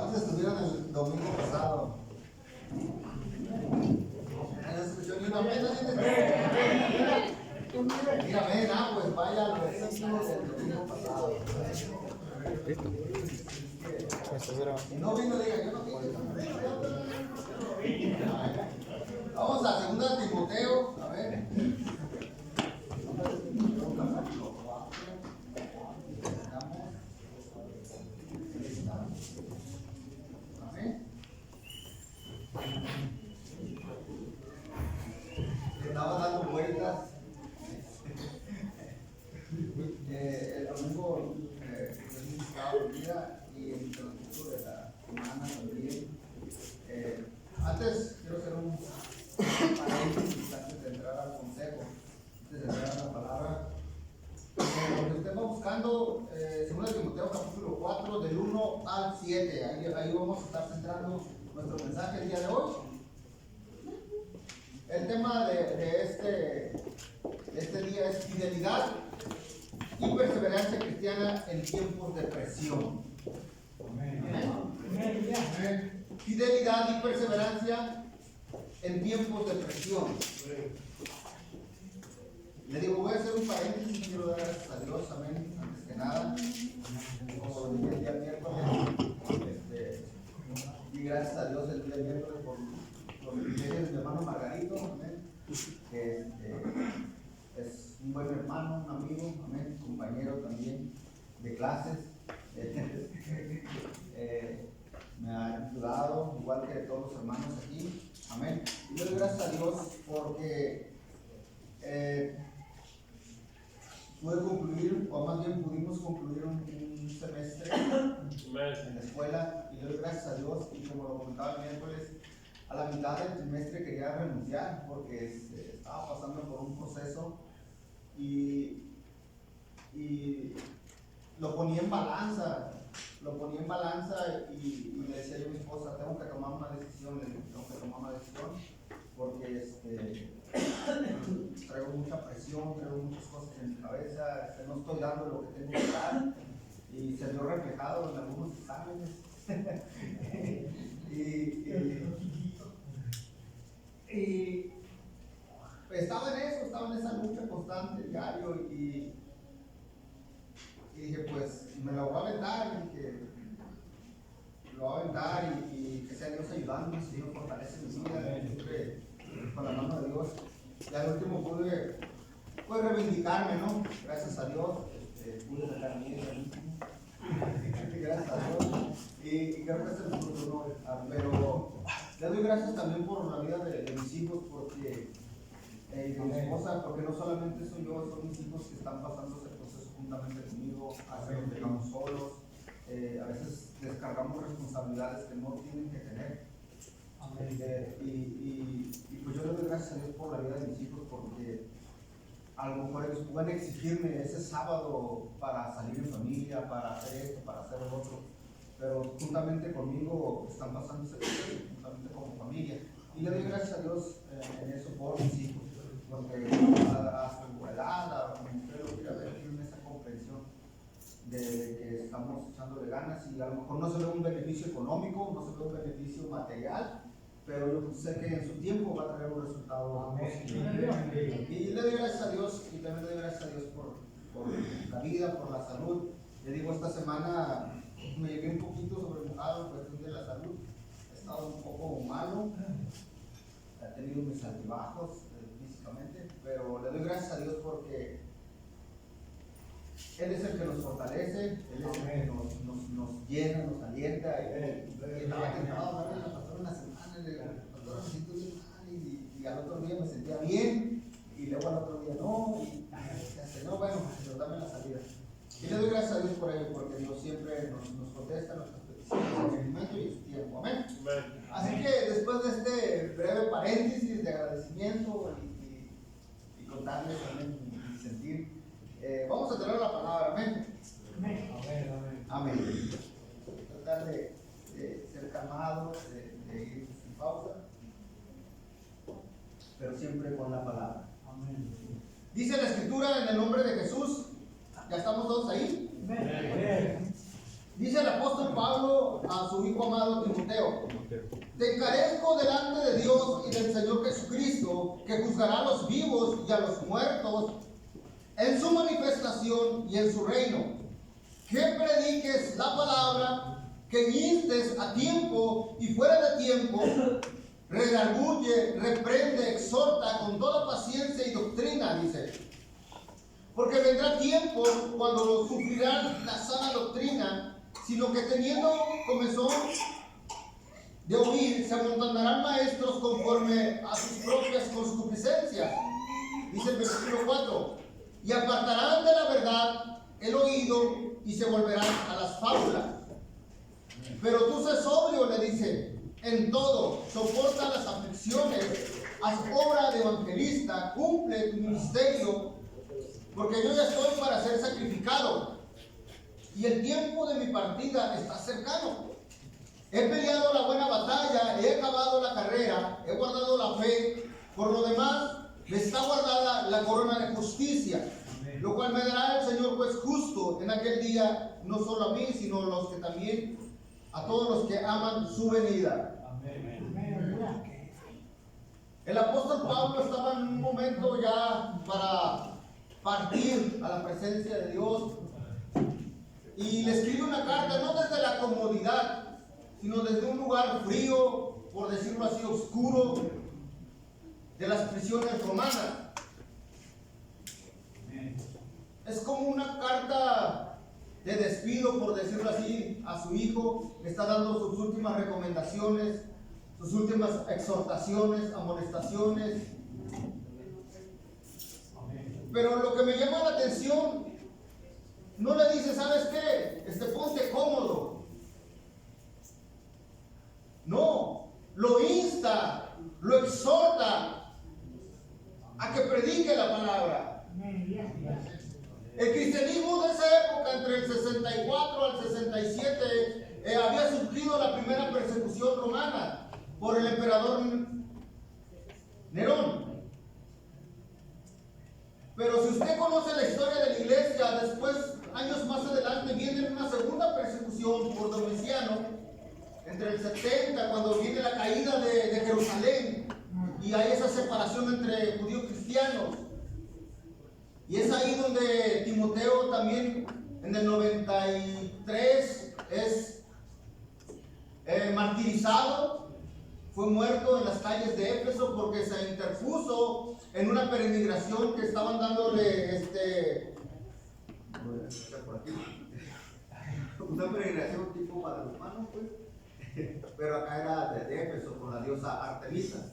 ¿Cuántos estuvieron el domingo pasado? ¿No escuchó ni una vez? Mira, ven, pues vaya al versículo del domingo pasado. Listo. Si no vino, diga, yo no vine. Vamos a 2 Timoteo, a ver. Amén. Estaba dando vueltas. El domingo estaba dormida y en el transcurso de la semana también. Antes quiero hacer un paréntesis antes de entrar al consejo, antes de entrar a la palabra. Lo que usted va buscando, 2 Timoteo capítulo 4, del 1 al 7, ahí vamos a estar centrando nuestro mensaje el día de hoy. El tema de este día es fidelidad y perseverancia cristiana en tiempos de presión. Amén. Amén. Fidelidad y perseverancia en tiempos de presión. Le digo, voy a hacer un paréntesis, quiero dar gracias a Dios, amén, antes que nada. Como dije el día miércoles, y gracias a Dios el día miércoles por los privilegios de mi hermano Margarito, amén, que es un buen hermano, un amigo, amén, compañero también de clases. Me ha ayudado, igual que todos los hermanos aquí, amén. Y doy gracias a Dios porque pude concluir, o más bien pudimos concluir un semestre en la escuela, y doy gracias a Dios. Y como lo comentaba el miércoles, a la mitad del trimestre quería renunciar porque estaba pasando por un proceso y lo ponía en balanza, y le decía yo a mi esposa, tengo que tomar una decisión, porque traigo mucha presión, traigo muchas cosas en mi cabeza, no estoy dando lo que tengo que dar, y se vio reflejado en algunos exámenes. y estaba en esa lucha constante, diario, y dije, pues me lo voy a aventar, y que sea Dios ayudándome, si Dios fortalece mi vida, siempre con la mano de Dios. Y al último pude reivindicarme, ¿no? Gracias a Dios, pude sacar miedo al último. Gracias a Dios. Y creo que es el futuro, ¿no? Pero le doy gracias también por la vida de mis hijos, porque de mi esposa, porque no solamente soy yo, son mis hijos que están pasando ese proceso juntamente conmigo. A veces nos dejamos solos, a veces descargamos responsabilidades que no tienen que tener. Y pues yo le doy gracias a Dios por la vida de mis hijos, porque a lo mejor ellos pueden exigirme ese sábado para salir en familia, para hacer esto, para hacer lo otro, pero juntamente conmigo están pasando ese proceso, juntamente como familia. Y le doy gracias a Dios en eso por mis hijos, porque a su edad, como usted lo quiera ver, tienen esa comprensión de que estamos echándole ganas, y a lo mejor no se ve un beneficio económico, no se ve un beneficio material, pero yo sé que en su tiempo va a traer un resultado positivo. Y le doy gracias a Dios, y también le doy gracias a Dios por la vida, por la salud. Le digo, esta semana me llegué un poquito sobremojado en cuestión de la salud, he estado un poco malo, he tenido mis altibajos físicamente, pero le doy gracias a Dios porque Él es el que nos fortalece, Él es el que nos llena, nos alienta. Y estaba tentado a darle a la pastora una semana, y le digo, pastora, me siento bien mal, y al otro día me sentía bien, y luego al otro día no, no, bueno, pero dame la salida. Y le doy gracias a Dios por ello, porque Dios siempre nos contesta nuestras peticiones en su momento y en su tiempo. Amén. Así que después de este breve paréntesis de agradecimiento y contarles también mi sentir, vamos a tener la palabra. Amén. Amén. Tratar de ser calmados, de ir sin pausa, pero siempre con la palabra. Amén. Dice la Escritura en el nombre de Jesús. ¿Ya estamos todos ahí? Amén. Dice el apóstol Pablo a su hijo amado Timoteo: te encarezco delante de Dios y del Señor Jesucristo, que juzgará a los vivos y a los muertos en su manifestación y en su reino, que prediques la palabra, que instes a tiempo y fuera de tiempo, redarguye, reprende, exhorta con toda paciencia y doctrina, dice. Porque vendrá tiempo cuando sufrirán la sana doctrina, sino que teniendo comezón de oír, se amontonarán maestros conforme a sus propias concupiscencias. Dice el versículo 4: y apartarán de la verdad el oído y se volverán a las fábulas. Pero tú sé sobrio, le dice, en todo, soporta las aflicciones, haz obra de evangelista, cumple tu ministerio, porque yo ya estoy para ser sacrificado y el tiempo de mi partida está cercano. He peleado la buena batalla, he acabado la carrera, he guardado la fe. Por lo demás, me está guardada la corona de justicia, lo cual me dará el Señor juez justo en aquel día, no solo a mí, sino a todos los que aman su venida. El apóstol Pablo estaba en un momento ya para partir a la presencia de Dios, y le escribe una carta no desde la comodidad, sino desde un lugar frío, por decirlo así, oscuro, de las prisiones romanas. Es como una carta de despido, por decirlo así, a su hijo. Le está dando sus últimas recomendaciones, sus últimas exhortaciones, amonestaciones. Pero lo que me llama la atención, no le dice: ¿sabes qué? Ponte cómodo. No, lo insta, lo exhorta a que predique la palabra. El cristianismo de esa época, entre el 64 al 67, había sufrido la primera persecución romana por el emperador Nerón. Pero si usted conoce la historia de la iglesia, después, años más adelante, viene una segunda persecución por Domiciano, entre el 70, cuando viene la caída de Jerusalén, y hay esa separación entre judíos y cristianos. Y es ahí donde Timoteo también, en el 93, es martirizado. Fue muerto en las calles de Éfeso porque se interpuso en una peregrinación que estaban dándole una peregrinación tipo guadalupano, pues. Pero acá era de Éfeso, con la diosa Artemisa,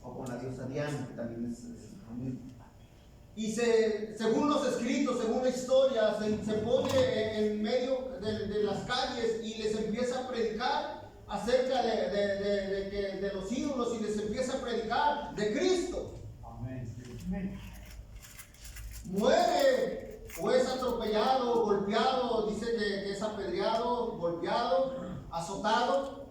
o con la diosa Diana, que también es lo mismo. Y según los escritos, según la historia, se pone en medio de las calles y les empieza a predicar acerca de los ídolos, y les empieza a predicar de Cristo. Amén. Muere o es atropellado, golpeado, dice que es apedreado, golpeado, azotado,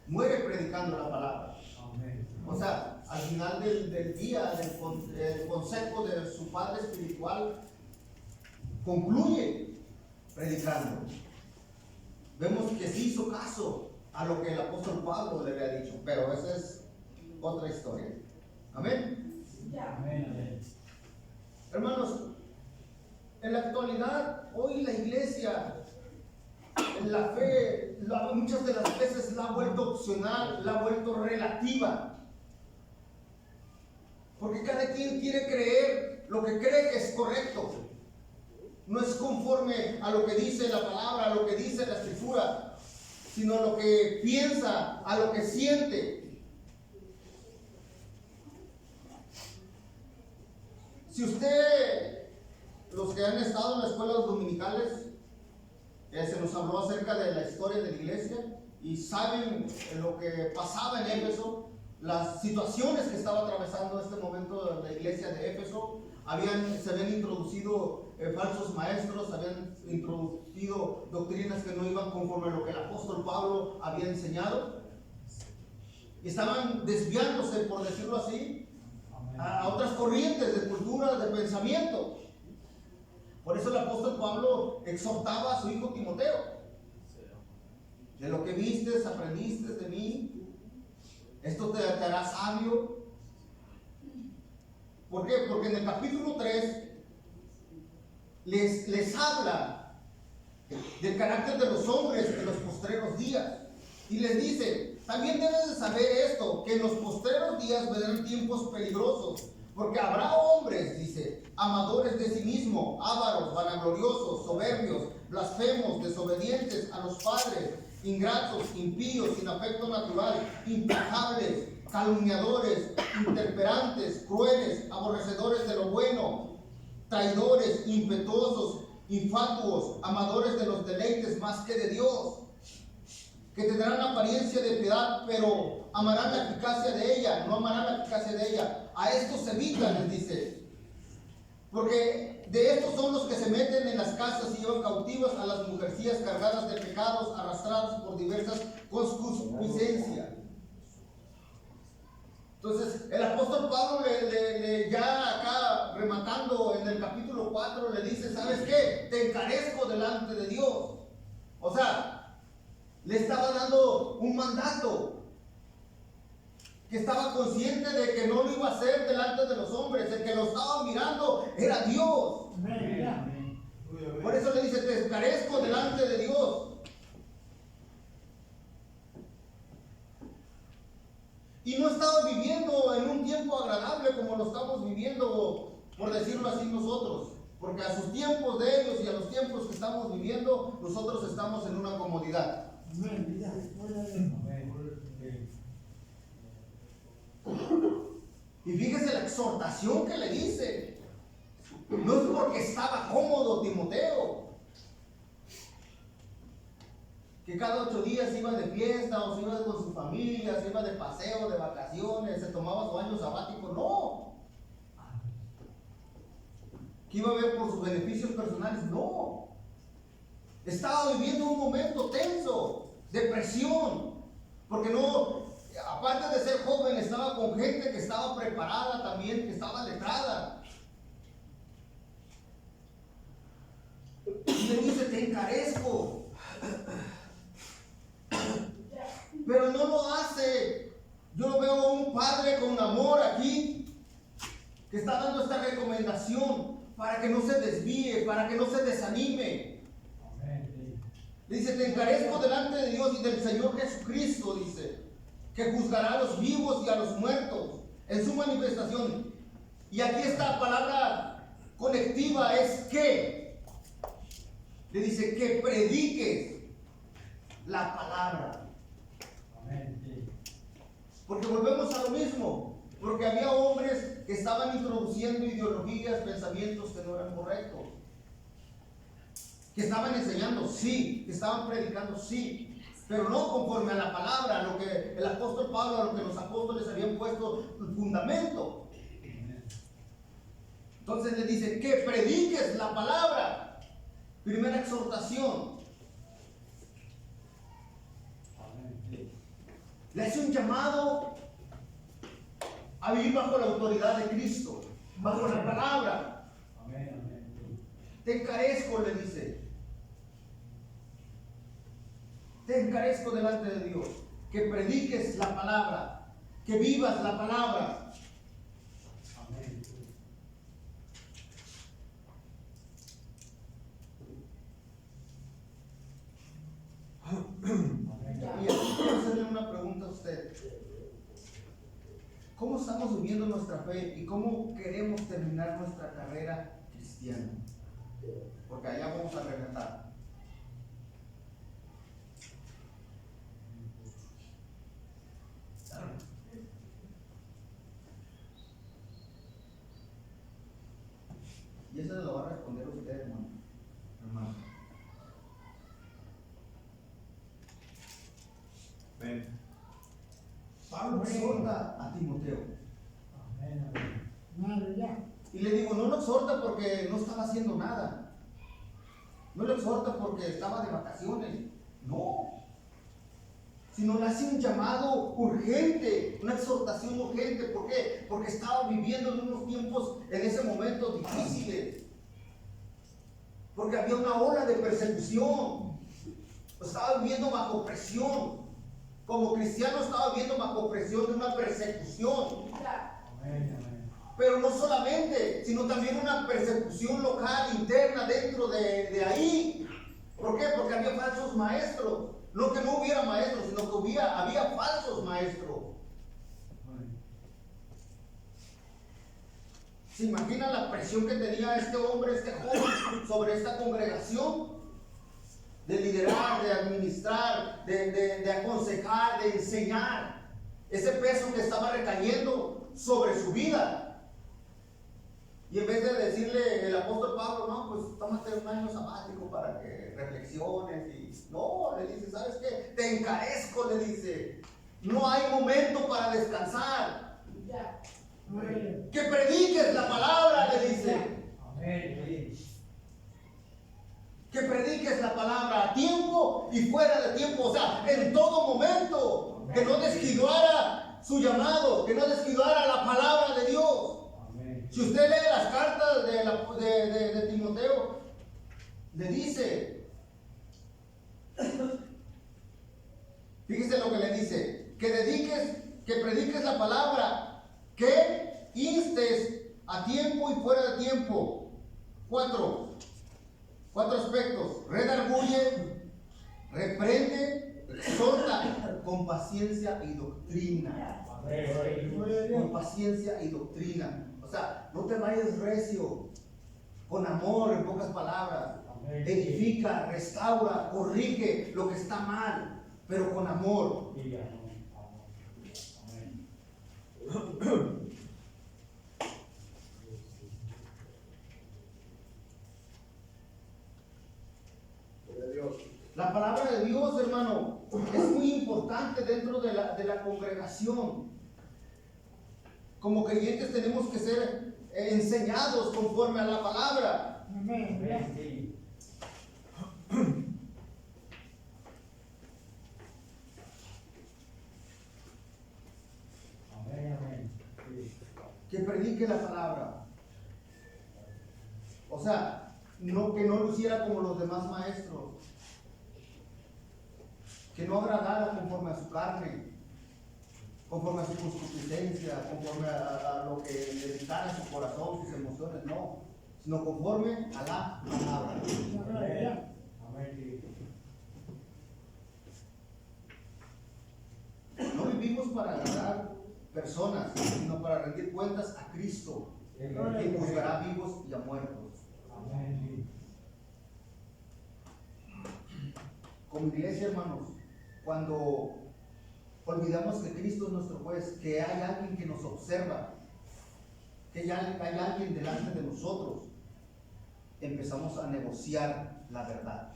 muere predicando la palabra. Amén. O sea, al final del día, del consejo de su padre espiritual, concluye predicando. Vemos que sí hizo caso a lo que el apóstol Pablo le había dicho, pero esa es otra historia. Amén. Amén. Hermanos, en la actualidad, hoy la iglesia, la fe, muchas de las veces la ha vuelto opcional, la ha vuelto relativa. Porque cada quien quiere creer lo que cree que es correcto. No es conforme a lo que dice la palabra, a lo que dice la escritura, sino lo que piensa, a lo que siente. Si usted, los que han estado en las escuelas dominicales, se nos habló acerca de la historia de la iglesia y saben lo que pasaba en Éfeso, las situaciones que estaba atravesando en este momento la iglesia de Éfeso. Se habían introducido falsos maestros, habían introducido doctrinas que no iban conforme a lo que el apóstol Pablo había enseñado, y estaban desviándose, por decirlo así, a otras corrientes de cultura, de pensamiento. Por eso el apóstol Pablo exhortaba a su hijo Timoteo de lo que vistes, aprendiste de mí. Esto te hará sabio. ¿Por qué? Porque en el capítulo 3 les habla del carácter de los hombres en los postreros días. Y les dice, también debes de saber esto, que en los postreros días vendrán tiempos peligrosos. Porque habrá hombres, dice, amadores de sí mismos, ávaros, vanagloriosos, soberbios, blasfemos, desobedientes a los padres, ingratos, impíos, sin afecto natural, implacables, calumniadores, intemperantes, crueles, aborrecedores de lo bueno, traidores, impetuosos, infatuos, amadores de los deleites más que de Dios, que tendrán apariencia de piedad, pero amarán la eficacia de ella, no amarán la eficacia de ella. A estos evitan, les dice, porque de estos son los que se meten en las casas y llevan cautivas a las mujercillas cargadas de pecados, arrastradas por diversas concupiscencias. Entonces, el apóstol Pablo ya acá rematando en el capítulo 4 le dice, ¿sabes qué? Te encarezco delante de Dios. O sea, le estaba dando un mandato, que estaba consciente de que no lo iba a hacer delante de los hombres. El que lo estaba mirando era Dios. Por eso le dice, te encarezco delante de Dios. Y no estaba viviendo en un tiempo agradable como lo estamos viviendo, por decirlo así, nosotros. Porque a sus tiempos de ellos y a los tiempos que estamos viviendo, nosotros estamos en una comodidad. Y fíjese la exhortación que le dice. No es porque estaba cómodo Timoteo, que cada 8 días iba de fiesta, o se iba con su familia, se iba de paseo, de vacaciones, se tomaba su año sabático. No. Que iba a ver por sus beneficios personales. No. Estaba viviendo un momento tenso, de presión, porque no, aparte de ser joven, estaba con gente que estaba preparada también, que estaba letrada. Y le dice, te encarezco. Pero no lo hace. Yo lo veo a un padre con amor aquí, que está dando esta recomendación para que no se desvíe, para que no se desanime. Le dice, te encarezco delante de Dios y del Señor Jesucristo, dice, que juzgará a los vivos y a los muertos en su manifestación. Y aquí esta palabra conectiva es que. Le dice que prediques la palabra. Porque volvemos a lo mismo. Porque había hombres que estaban introduciendo ideologías, pensamientos que no eran correctos. Que estaban enseñando, sí. Que estaban predicando, sí. Pero no conforme a la palabra, a lo que el apóstol Pablo, a lo que los apóstoles habían puesto el fundamento. Entonces le dice que prediques la palabra. Primera exhortación. Le hace un llamado a vivir bajo la autoridad de Cristo, bajo la palabra. Te encarezco, le dice. Te encarezco delante de Dios, que prediques la palabra, que vivas la palabra. Y aquí quiero hacerle una pregunta a usted. ¿Cómo estamos viviendo nuestra fe y cómo queremos terminar nuestra carrera cristiana? Porque allá vamos a regresar. Y eso lo va a responder usted, hermano. Pablo exhorta a Timoteo. Y le digo, no lo exhorta porque no estaba haciendo nada. No lo exhorta porque estaba de vacaciones. No. Sino le hace un llamado urgente, una exhortación urgente. ¿Por qué? Porque estaba viviendo en unos tiempos, en ese momento, difíciles. Porque había una ola de persecución. Estaba viviendo bajo presión. Como cristiano estaba viviendo bajo presión de una persecución. Pero no solamente, sino también una persecución local, interna, dentro de ahí. ¿Por qué? Porque había falsos maestros. No que no hubiera maestros, sino que había falsos maestros. ¿Se imagina la presión que tenía este hombre, este joven, sobre esta congregación? De liderar, de administrar, de aconsejar, de enseñar. Ese peso que estaba recayendo sobre su vida. Y en vez de decirle el apóstol Pablo, no, pues tómate un año sabático para que reflexiones. Y no, le dice, ¿sabes qué? Te encarezco, le dice. No hay momento para descansar. Que prediques la palabra, le dice. Que prediques la palabra a tiempo y fuera de tiempo, o sea, en todo momento. Que no descuidara su llamado, que no descuidara la palabra de Dios. Si usted lee las cartas de Timoteo, le dice, fíjese lo que le dice, que prediques la palabra, que instes a tiempo y fuera de tiempo. Cuatro aspectos: redarguye, reprende, exhorta con paciencia y doctrina. Con paciencia y doctrina. O sea, no te vayas recio, con amor, en pocas palabras. Edifica, restaura, corrige lo que está mal, pero con amor. La palabra de Dios, hermano, es muy importante dentro de la congregación. Como creyentes tenemos que ser enseñados conforme a la palabra. Que predique la palabra. O sea, no, que no luciera como los demás maestros. Que no agradara conforme a su carne, conforme a su concupiscencia, conforme a lo que le dictara su corazón, sus emociones, no, sino conforme a la palabra. No vivimos para agradar personas, sino para rendir cuentas a Cristo, quien juzgará a vivos y a muertos. Como iglesia, hermanos, cuando olvidamos que Cristo es nuestro juez, que hay alguien que nos observa, que hay alguien delante de nosotros, empezamos a negociar la verdad,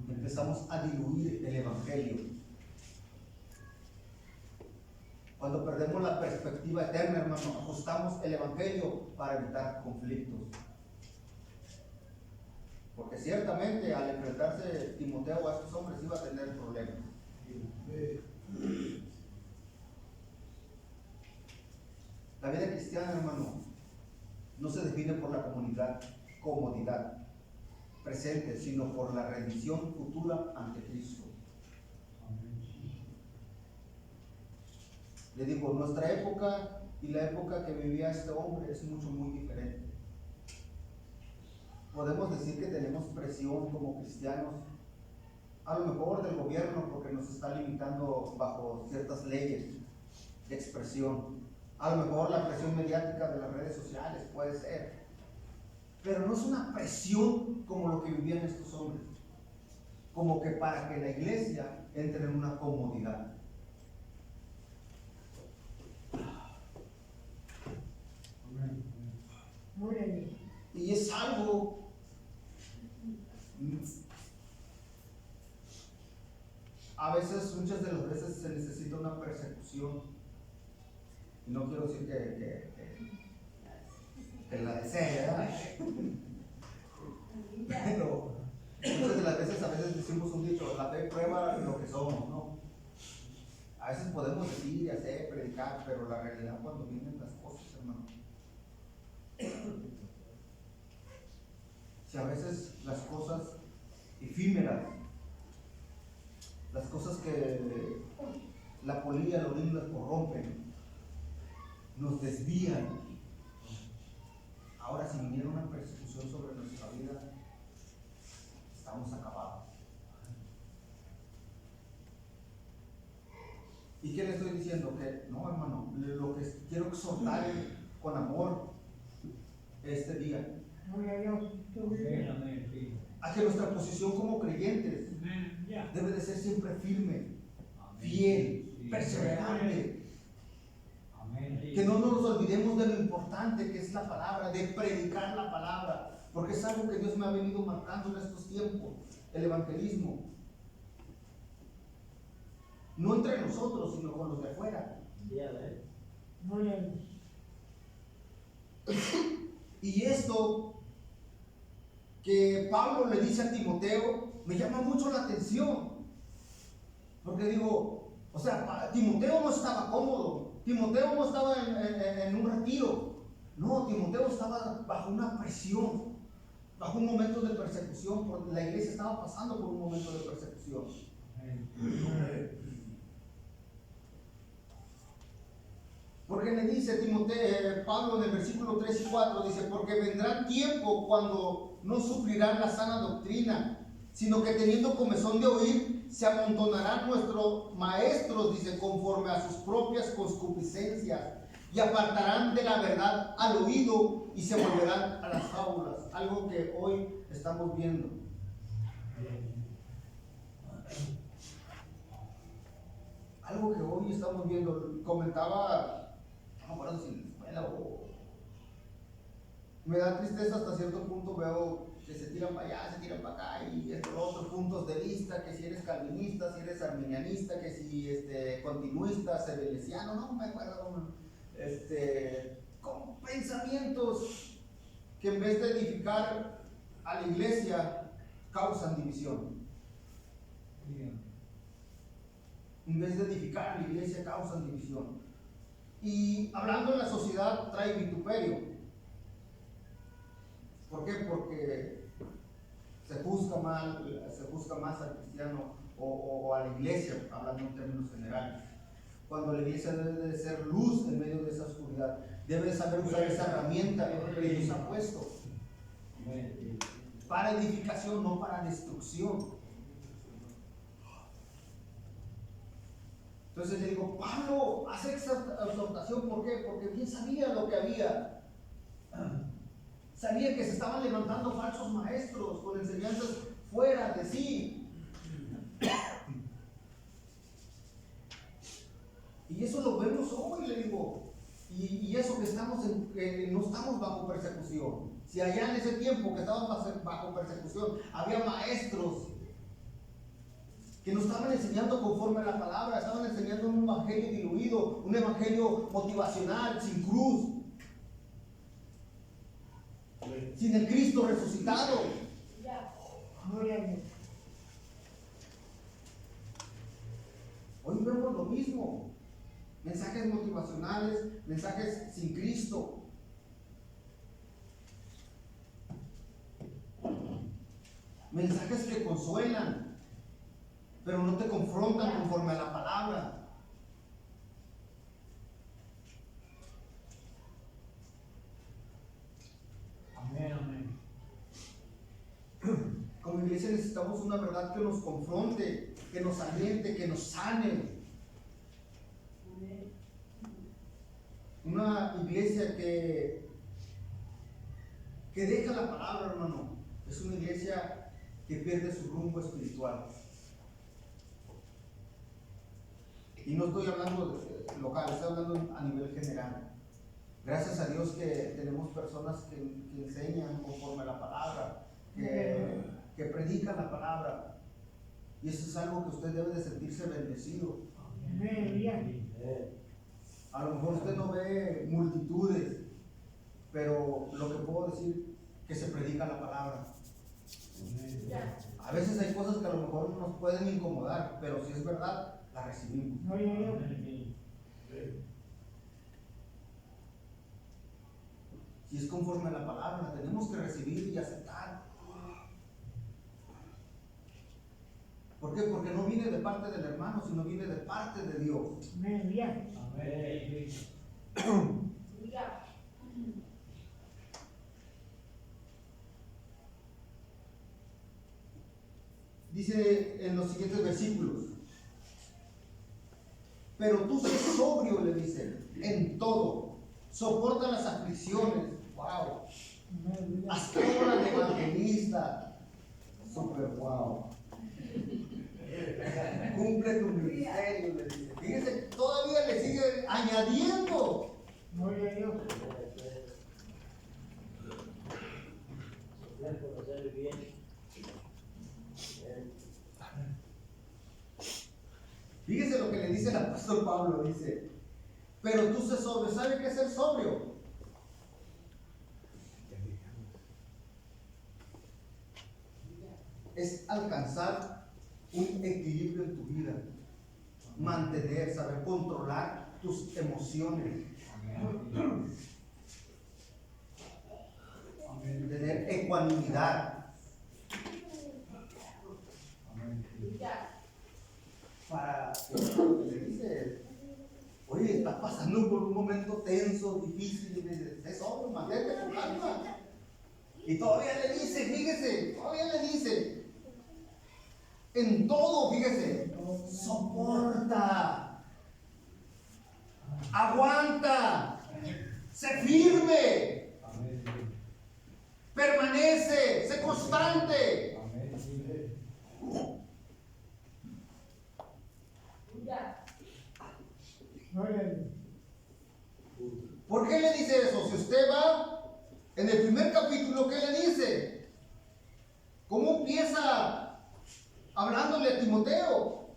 empezamos a diluir el evangelio. Cuando perdemos la perspectiva eterna, hermano, ajustamos el evangelio para evitar conflictos. Porque ciertamente al enfrentarse Timoteo a estos hombres iba a tener problemas. La vida cristiana, hermano, no se define por la comodidad presente, sino por la rendición futura ante Cristo. Le digo, nuestra época y la época que vivía este hombre es muy diferente. Podemos decir que tenemos presión como cristianos, a lo mejor del gobierno, porque nos está limitando bajo ciertas leyes de expresión. A lo mejor la presión mediática de las redes sociales puede ser, pero no es una presión como lo que vivían estos hombres, como que para que la iglesia entre en una comodidad. Y es algo a veces, muchas de las veces se necesita una persecución, y no quiero decir que la desee, ¿verdad? Pero muchas de las veces, a veces decimos un dicho, la fe prueba lo que somos, ¿no? A veces podemos decir, hacer, predicar, pero la realidad cuando vienen las cosas, hermano, si a veces las cosas efímeras las cosas que la polilla, la orina las corrompen, nos desvían. Ahora, si viniera una persecución sobre nuestra vida, estamos acabados. ¿Y qué le estoy diciendo? Que no, hermano, lo que quiero exhortar con amor este día, a que nuestra posición como creyentes debe de ser siempre firme, fiel, perseverante. Que no nos olvidemos de lo importante que es la palabra, de predicar la palabra, porque es algo que Dios me ha venido marcando en estos tiempos, el evangelismo. No entre nosotros, sino con los de afuera. Y esto que Pablo le dice a Timoteo me llama mucho la atención, porque digo, o sea, Timoteo no estaba cómodo, Timoteo no estaba en un retiro, no, Timoteo estaba bajo una presión, bajo un momento de persecución, porque la iglesia estaba pasando por un momento de persecución. Porque le dice Timoteo, Pablo en el versículo 3 y 4, dice, porque vendrán tiempo cuando no sufrirán la sana doctrina, sino que teniendo comezón de oír, se amontonarán nuestros maestros, dice, conforme a sus propias concupiscencias, y apartarán de la verdad al oído y se volverán a las fábulas, algo que hoy estamos viendo. Algo que hoy estamos viendo. Comentaba, no me acuerdo si en la escuela o... Me da tristeza hasta cierto punto, veo que se tiran para allá, se tiran para acá, y otros puntos de vista, que si eres calvinista, si eres arminianista, que si continuista, sebelesiano, no me acuerdo, con pensamientos que en vez de edificar a la iglesia, causan división. En vez de edificar a la iglesia, causan división. Y hablando en la sociedad, trae vituperio. ¿Por qué? Porque se juzga más al cristiano o a la iglesia, hablando en términos generales. Cuando la iglesia debe de ser luz en medio de esa oscuridad, debe de saber usar esa herramienta que Dios ha puesto para edificación, no para destrucción. Entonces le digo, Pablo hace esa exhortación, ¿por qué? Porque bien sabía lo que había. Sabía que se estaban levantando falsos maestros con enseñanzas fuera de sí. Y eso lo vemos hoy, le digo. Y eso que estamos no estamos bajo persecución. Si allá en ese tiempo que estaban bajo persecución había maestros que nos estaban enseñando conforme a la palabra, estaban enseñando un evangelio diluido, un evangelio motivacional, sin cruz, sin el Cristo resucitado. Hoy vemos lo mismo, mensajes motivacionales, mensajes sin Cristo. Mensajes que consuelan, pero no te confrontan conforme a la palabra. Amén. Como iglesia necesitamos una verdad que nos confronte, que nos aliente, que nos sane. Una iglesia que deja la palabra, hermano, es una iglesia que pierde su rumbo espiritual. Y no estoy hablando de local, estoy hablando a nivel general. Gracias a Dios que tenemos personas que enseñan conforme a la palabra, que predican la palabra. Y eso es algo que usted debe de sentirse bendecido. A lo mejor usted no ve multitudes, pero lo que puedo decir que se predica la palabra. A veces hay cosas que a lo mejor nos pueden incomodar, pero si es verdad, la recibimos. Si es conforme a la palabra, la tenemos que recibir y aceptar. ¿Por qué? Porque no viene de parte del hermano, sino viene de parte de Dios. Amén. Amén. Dice en los siguientes versículos: pero tú sé sobrio, le dice, en todo, soporta las aflicciones. Wow. Hasta obra de evangelista. Super wow. Cumple tu ministerio, le dice. Fíjese, todavía le sigue añadiendo. Gloria a Dios. Fíjese lo que le dice el apóstol Pablo, dice, pero tú sé sobrio. ¿Sabe qué es ser sobrio? Es alcanzar un equilibrio en tu vida, mantener, saber controlar tus emociones, tener ecuanimidad. Para le dice, oye, estás pasando por un momento tenso, difícil, y le dice, es sobrio, mantente con calma. Y todavía le dice, fíjese, todavía le dice, en todo, fíjese, soporta, aguanta, sé firme, permanece, sé constante. ¿Por qué le dice eso? Si usted va en el primer capítulo, ¿qué le dice? ¿Cómo empieza hablándole a Timoteo?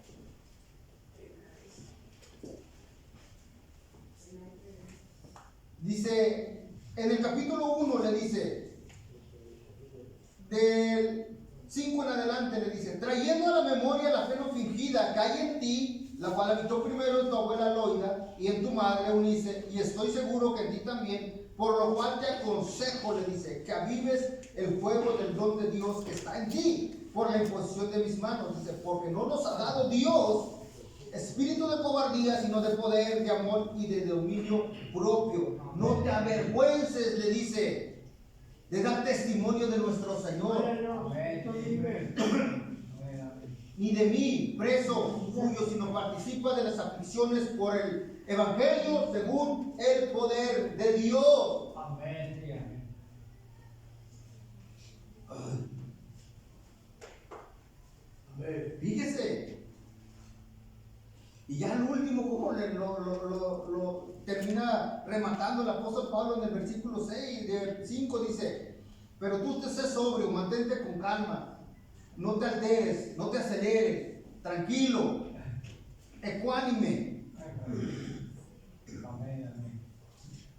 Dice, en el capítulo 1 le dice, del 5 en adelante le dice, trayendo a la memoria la fe no fingida que hay en ti, la cual habitó primero en tu abuela Loida y en tu madre Eunice, y estoy seguro que en ti también, por lo cual te aconsejo, le dice, que avives el fuego del don de Dios que está en ti, por la imposición de mis manos. Dice, porque no nos ha dado Dios espíritu de cobardía, sino de poder, de amor y de dominio propio. No te avergüences, le dice, de dar testimonio de nuestro Señor. Ni de mí, preso tuyo, sino participa de las aflicciones por el evangelio según el poder de Dios. Amén. Fíjese. Y ya el último, como lo termina rematando el apóstol Pablo en el versículo 6, del 5, dice, pero tú te sé sobrio, mantente con calma. No te alteres, no te aceleres, tranquilo, ecuánime.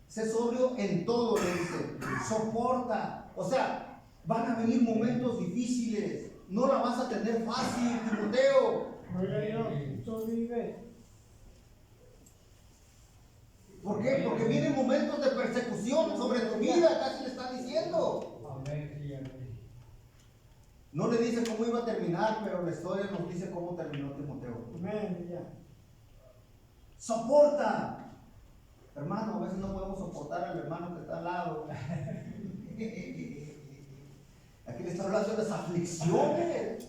Sé sobrio en todo, le dice, soporta. O sea, van a venir momentos difíciles, no la vas a tener fácil, Timoteo. ¿Por qué? Porque vienen momentos de persecución sobre tu vida, casi le está diciendo. No le dice cómo iba a terminar, pero la historia nos dice cómo terminó Timoteo. Soporta. Hermano, a veces no podemos soportar al hermano que está al lado. Aquí le está hablando de las aflicciones.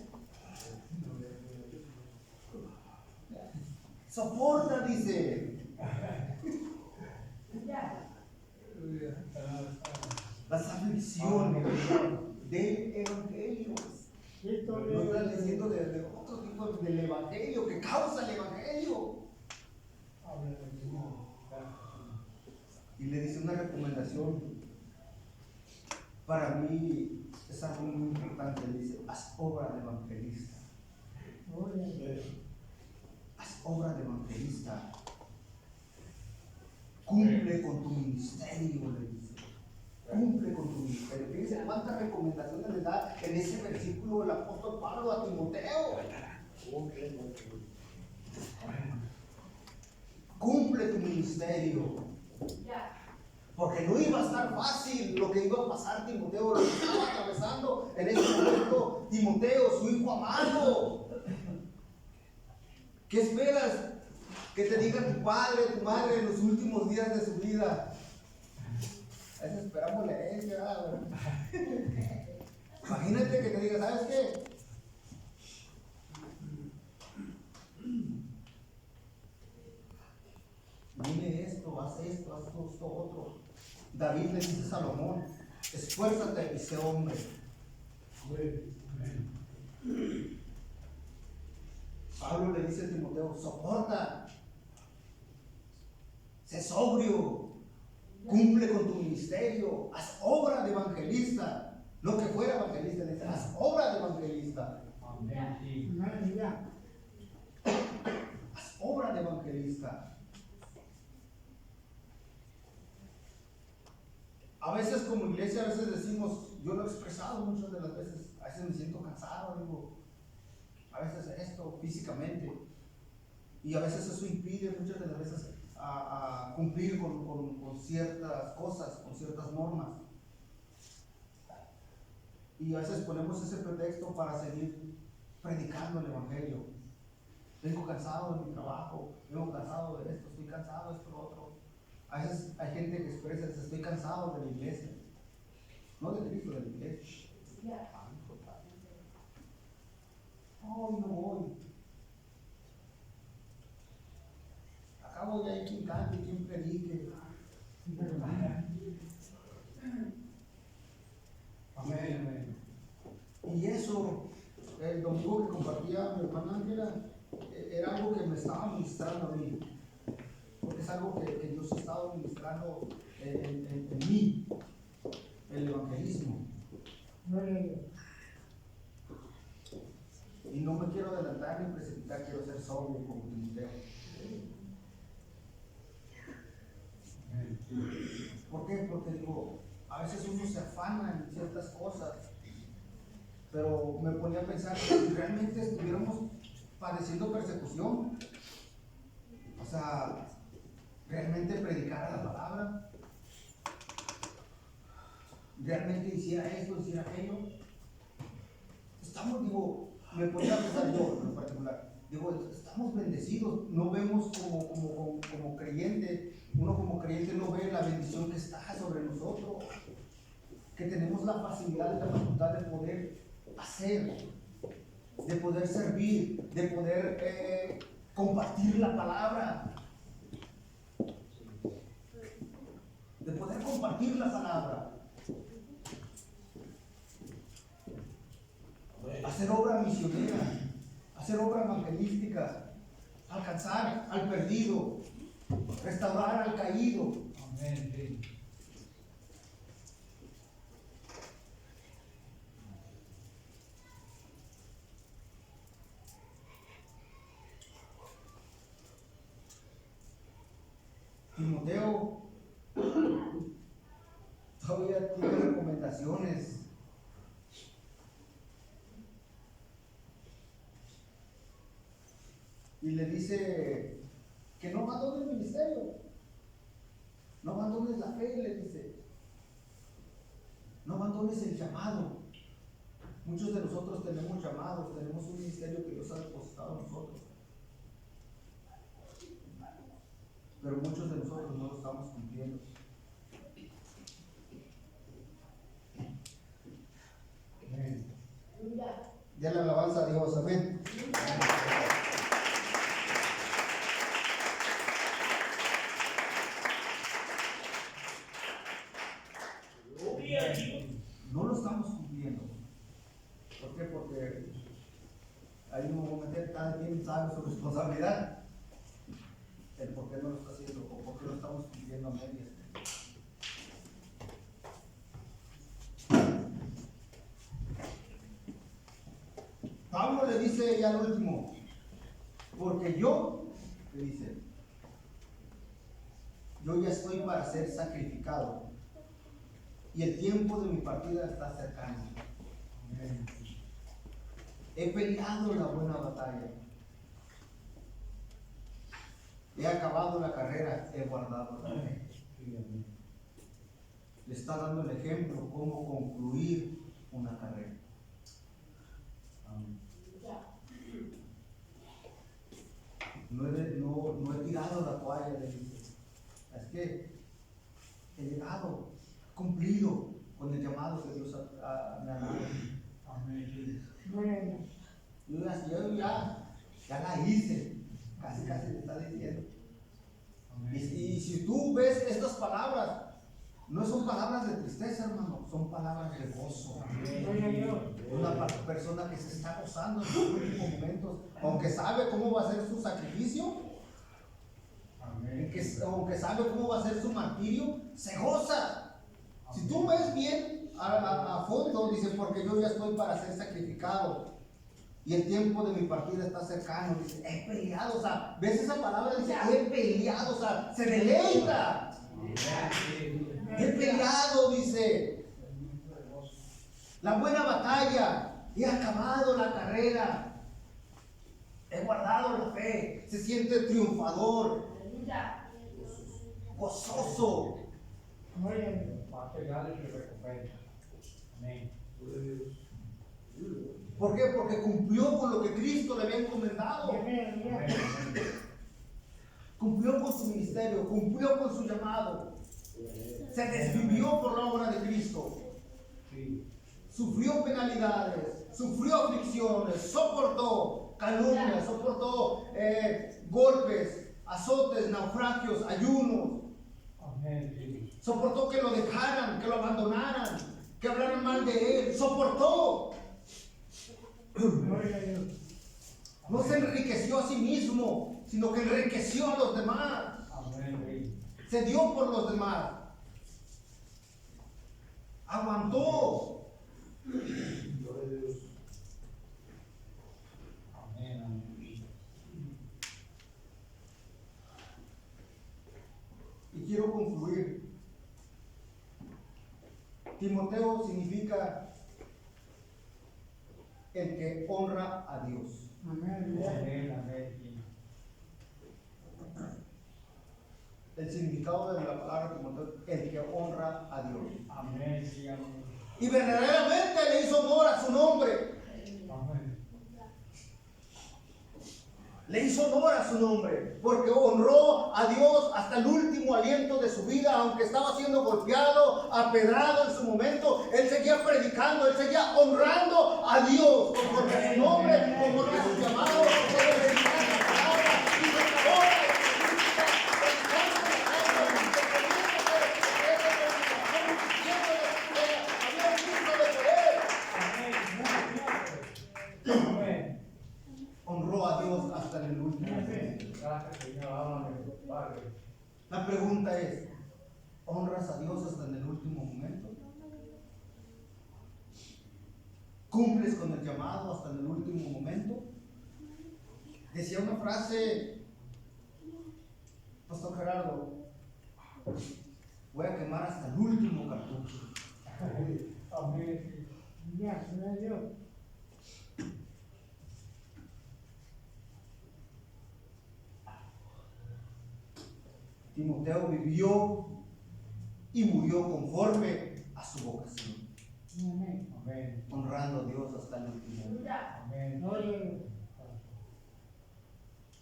Soporta, dice. Las aflicciones del evangelio. No está diciendo de otro tipo del evangelio que causa el evangelio. Y le dice una recomendación. Para mí es algo muy importante. Le dice: haz obra de evangelista. Haz obra de evangelista. Cumple con tu ministerio, le dice. Cumple con tu ministerio. Fíjense cuántas recomendaciones le da en ese versículo el apóstol Pablo a Timoteo. Cumple tu ministerio. Porque no iba a estar fácil lo que iba a pasar Timoteo, lo que estaba atravesando en ese momento Timoteo, su hijo amado. ¿Qué esperas que te diga tu padre, tu madre en los últimos días de su vida? A veces esperamos la herencia, ¿verdad? Imagínate que te diga, ¿sabes qué? Dime esto, haz esto, otro. David le dice a Salomón, esfuérzate y sé hombre. Pablo le dice a Timoteo, soporta, sé sobrio, cumple con tu ministerio, haz obra de evangelista. No que fuera evangelista, le dice, haz obra de evangelista. Haz obra de evangelista. A veces como iglesia, a veces decimos, yo lo he expresado muchas de las veces, a veces me siento cansado, digo, a veces esto físicamente, y a veces eso impide muchas de las veces a cumplir con ciertas cosas, con ciertas normas. Y a veces ponemos ese pretexto para seguir predicando el evangelio. Vengo cansado de mi trabajo, vengo cansado de esto, estoy cansado de esto, otro. A veces hay gente que expresa, estoy cansado de la iglesia, no de Cristo, de la iglesia. Hoy no voy. Acabo ya hay quien cante, quien predique. Amén. Y eso, el domingo que compartía mi hermana Ángela, era algo que me estaba ministrando a mí. Porque es algo que Dios ha estado ministrando en mí, el evangelismo. Y no me quiero adelantar ni precipitar, quiero ser sobrio como Timoteo. ¿Por qué? Porque digo, a veces uno se afana en ciertas cosas, pero me ponía a pensar que si realmente estuviéramos padeciendo persecución, o sea, realmente predicara la palabra, realmente hiciera esto, hiciera aquello, estamos, digo, me ponía a pensar yo en particular, digo, estamos bendecidos, no vemos como creyente, uno como creyente no ve la bendición que está sobre nosotros, que tenemos la facilidad y la facultad de poder hacer, de poder servir, de poder compartir la palabra, de poder compartir la palabra, hacer obra misionera, hacer obra evangelística, alcanzar al perdido, restaurar al caído. Amén. Timoteo todavía tiene recomendaciones. Y le dice que no abandones el ministerio, no abandones la fe, le dice, no abandones el llamado. Muchos de nosotros tenemos llamados, tenemos un ministerio que Dios ha depositado en nosotros, pero muchos de nosotros no lo estamos cumpliendo. Ya la alabanza a Dios, amén. No lo estamos cumpliendo. ¿Por qué? Porque ahí no vamos a meter, cada quien sabe su responsabilidad. El por qué no lo está haciendo o por qué lo estamos cumpliendo a medias. Pablo le dice ya al último, porque yo, le dice, yo ya estoy para ser sacrificado y el tiempo de mi partida está cercano. He peleado la buena batalla, he acabado la carrera, he guardado la fe. Le está dando el ejemplo cómo concluir una carrera. no he tirado la toalla, le dice. Es que he llegado, cumplido con el llamado que Dios me ha dado. Amén. Yo ya la hice, casi le está diciendo. Y si tú ves estas palabras, no son palabras de tristeza, hermano, son palabras de gozo. Una persona que se está gozando en sus últimos momentos, aunque sabe cómo va a ser su sacrificio, aunque sabe cómo va a ser su martirio, se goza. Si tú ves bien a fondo, dice, porque yo ya estoy para ser sacrificado y el tiempo de mi partida está cercano. Dice, he peleado, o sea, ves esa palabra, dice, he peleado, o sea, se deleita. He peleado, dice, la buena batalla, he acabado la carrera, he guardado la fe, se siente triunfador, gozoso. Materiales de recompensa. Amén. ¿Por qué? Porque cumplió con lo que Cristo le había encomendado. Cumplió con su ministerio, cumplió con su llamado. Se desvivió por la obra de Cristo. Sufrió penalidades, sufrió aflicciones, soportó calumnias, soportó golpes, azotes, naufragios, ayunos. Soportó que lo dejaran, que lo abandonaran, que hablaran mal de él. Soportó. No se enriqueció a sí mismo, sino que enriqueció a los demás. Se dio por los demás. Aguantó. Y quiero concluir. Timoteo significa el que honra a Dios. El significado de la palabra Timoteo, el que honra a Dios. Y verdaderamente le hizo honor a su nombre. Le hizo honor a su nombre, porque honró a Dios hasta el último aliento de su vida, aunque estaba siendo golpeado, apedrado en su momento. Él seguía predicando, él seguía honrando a Dios, conforme a su nombre, conforme a su llamado, conforme a la palabra. Y se acabó honró a Dios hasta el último momento. La pregunta es, ¿honras a Dios hasta en el último momento? ¿Cumples con el llamado hasta en el último momento? Decía una frase, Pastor Gerardo, voy a quemar hasta el último cartucho. Timoteo vivió y murió conforme a su vocación. Honrando a Dios hasta el último momento.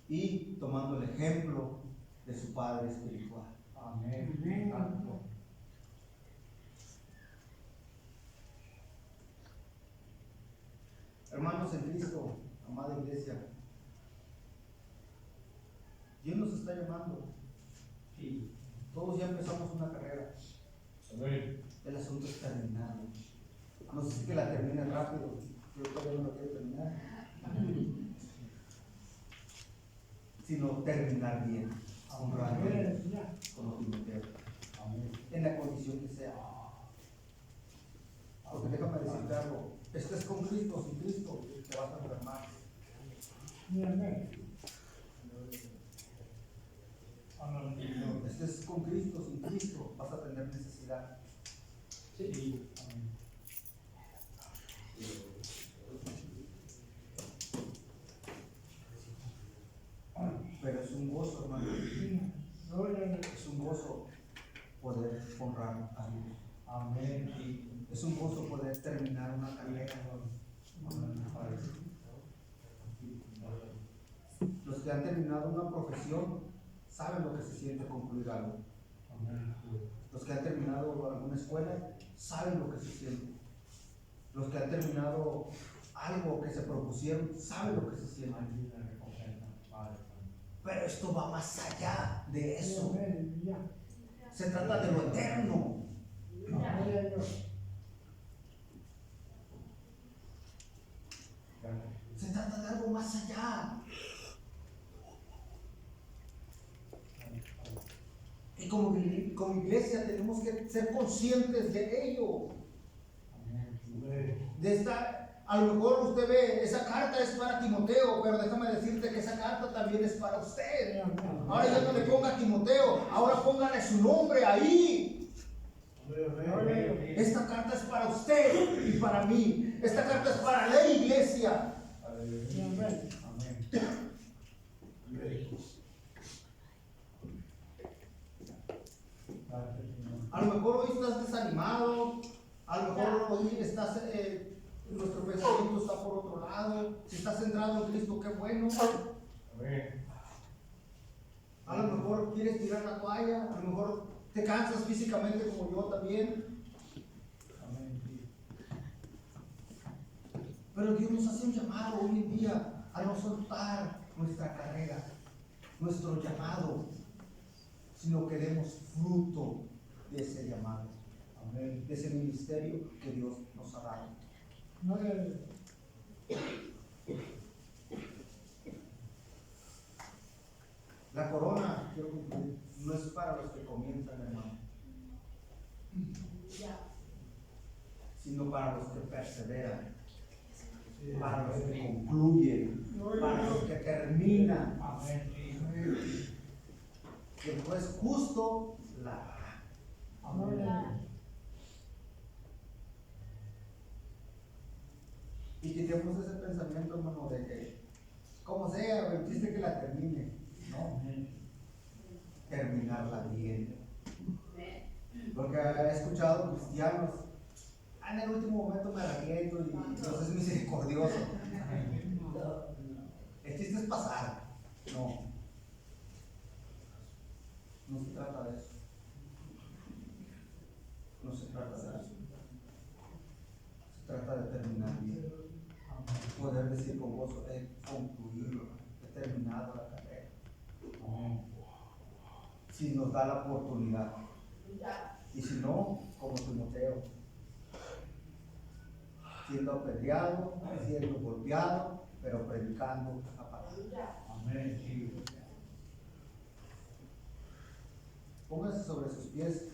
Y tomando el ejemplo de su padre espiritual. Hermanos en Cristo, amada iglesia, Dios nos está llamando. Todos ya empezamos una carrera. El asunto es terminar. No sé si que la termine rápido. Yo todavía no la quiero terminar. Sino terminar bien, honrando como Timoteo, en la condición que sea. Porque déjame decirte algo, estés con Cristo o sin Cristo, te vas a enfermar. Estés con Cristo o sin Cristo, vas a tener necesidad. Pero es un gozo, hermano. Es un gozo poder honrar a Dios. Es un gozo poder terminar una carrera. Los Los que han terminado una profesión saben lo que se siente concluir algo. Amen. Los que han terminado alguna escuela saben lo que se siente. Los que han terminado algo que se propusieron saben lo que se siente. Pero esto va más allá de eso. Se trata de lo eterno. Se trata de algo más allá. Y como iglesia tenemos que ser conscientes de ello. De estar, a lo mejor usted ve, esa carta es para Timoteo, pero déjame decirte que esa carta también es para usted. Ahora ya no le ponga a Timoteo, ahora póngale su nombre ahí. Esta carta es para usted y para mí. Esta carta es para la iglesia. A lo mejor hoy estás desanimado, a lo mejor hoy estás, nuestro pensamiento está por otro lado. Si estás centrado en Cristo, qué bueno. A lo mejor quieres tirar la toalla, a lo mejor te cansas físicamente como yo también. Pero Dios nos hace un llamado hoy en día a no soltar nuestra carrera, nuestro llamado, sino que demos fruto de ese llamado, de ese ministerio que Dios nos ha dado. La corona, quiero concluir, no es para los que comienzan, hermano, sino para los que perseveran, para los que concluyen, para los que terminan. El juez justo la hará. Y quitemos ese pensamiento, hermano, de que como sea, el chiste que la termine. No, terminarla bien. Porque he escuchado cristianos, en el último momento me arrepiento y Dios es misericordioso. El chiste es pasar. No. No se trata de eso. No se trata de eso. Se trata de terminar bien. Poder decir con gozo, he concluido, he terminado la carrera. Si nos da la oportunidad. Y si no, como Timoteo, siendo apedreado, siendo golpeado, pero predicando la palabra. Póngase sobre sus pies.